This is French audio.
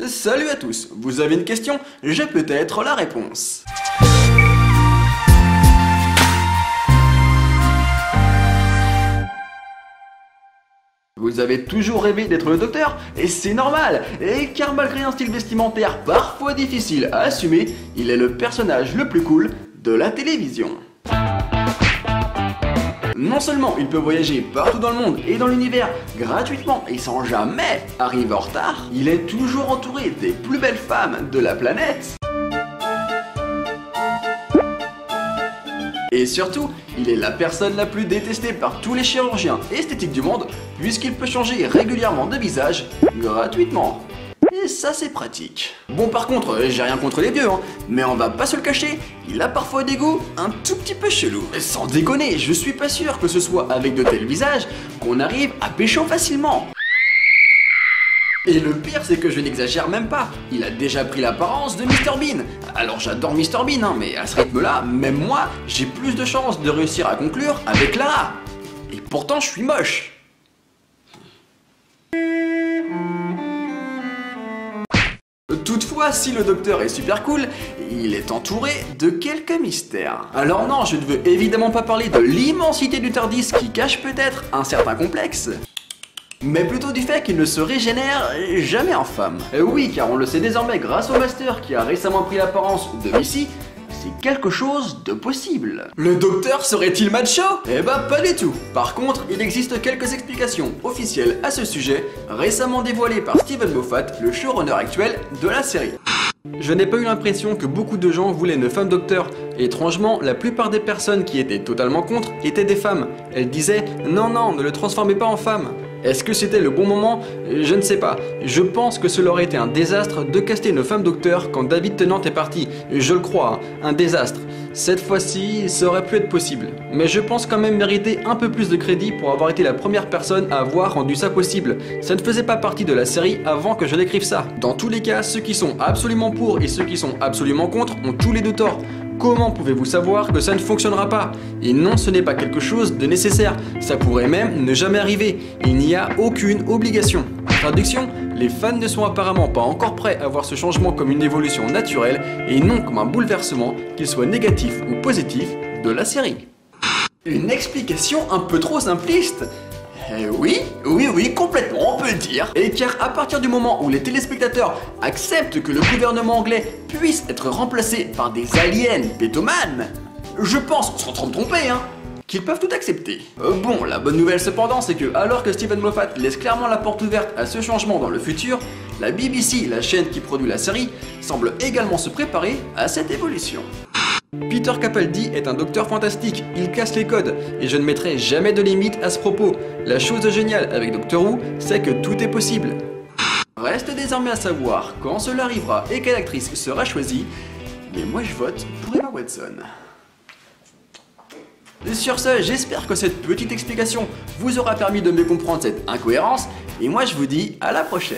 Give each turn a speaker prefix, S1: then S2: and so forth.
S1: Salut à tous, vous avez une question? J'ai peut-être la réponse. Vous avez toujours rêvé d'être le docteur? Et c'est normal, et car malgré un style vestimentaire parfois difficile à assumer, il est le personnage le plus cool de la télévision. Non seulement il peut voyager partout dans le monde et dans l'univers gratuitement et sans jamais arriver en retard, il est toujours entouré des plus belles femmes de la planète. Et surtout, il est la personne la plus détestée par tous les chirurgiens esthétiques du monde puisqu'il peut changer régulièrement de visage gratuitement. Et ça c'est pratique. Bon par contre, j'ai rien contre les vieux, mais on va pas se le cacher, il a parfois des goûts un tout petit peu chelous. Sans déconner, je suis pas sûr que ce soit avec de tels visages qu'on arrive à pécho facilement. Et le pire c'est que je n'exagère même pas, il a déjà pris l'apparence de Mr Bean. Alors j'adore Mr Bean, mais à ce rythme là, même moi, j'ai plus de chances de réussir à conclure avec Lara. Et pourtant je suis moche. Toutefois, si le docteur est super cool, il est entouré de quelques mystères. Alors non, je ne veux évidemment pas parler de l'immensité du TARDIS qui cache peut-être un certain complexe, mais plutôt du fait qu'il ne se régénère jamais en femme. Oui, car on le sait désormais grâce au Master qui a récemment pris l'apparence de Missy, c'est quelque chose de possible. Le docteur serait-il macho? Eh bah pas du tout. Par contre, il existe quelques explications officielles à ce sujet, récemment dévoilées par Steven Moffat, le showrunner actuel de la série. Je n'ai pas eu l'impression que beaucoup de gens voulaient une femme docteur. Et étrangement, la plupart des personnes qui étaient totalement contre étaient des femmes. Elles disaient « Non, non, ne le transformez pas en femme ». Est-ce que c'était le bon moment? Je ne sais pas. Je pense que cela aurait été un désastre de caster une femme docteur quand David Tennant est parti. Je le crois, un désastre. Cette fois-ci, ça aurait pu être possible. Mais je pense quand même mériter un peu plus de crédit pour avoir été la première personne à avoir rendu ça possible. Ça ne faisait pas partie de la série avant que je n'écrive ça. Dans tous les cas, ceux qui sont absolument pour et ceux qui sont absolument contre ont tous les deux tort. Comment pouvez-vous savoir que ça ne fonctionnera pas? Et non, ce n'est pas quelque chose de nécessaire, ça pourrait même ne jamais arriver. Il n'y a aucune obligation. Traduction, les fans ne sont apparemment pas encore prêts à voir ce changement comme une évolution naturelle et non comme un bouleversement, qu'il soit négatif ou positif, de la série. Une explication un peu trop simpliste? Oui, complètement, on peut le dire. Et car à partir du moment où les téléspectateurs acceptent que le gouvernement anglais puisse être remplacé par des aliens pétomanes, je pense, sans trop me tromper, qu'ils peuvent tout accepter. Bon, la bonne nouvelle cependant, c'est que alors que Steven Moffat laisse clairement la porte ouverte à ce changement dans le futur, la BBC, la chaîne qui produit la série, semble également se préparer à cette évolution. Peter Capaldi est un docteur fantastique, il casse les codes, et je ne mettrai jamais de limite à ce propos. La chose géniale avec Doctor Who, c'est que tout est possible. Reste désormais à savoir quand cela arrivera et quelle actrice sera choisie, mais moi je vote pour Emma Watson. Sur ce, j'espère que cette petite explication vous aura permis de mieux comprendre cette incohérence, et moi je vous dis à la prochaine.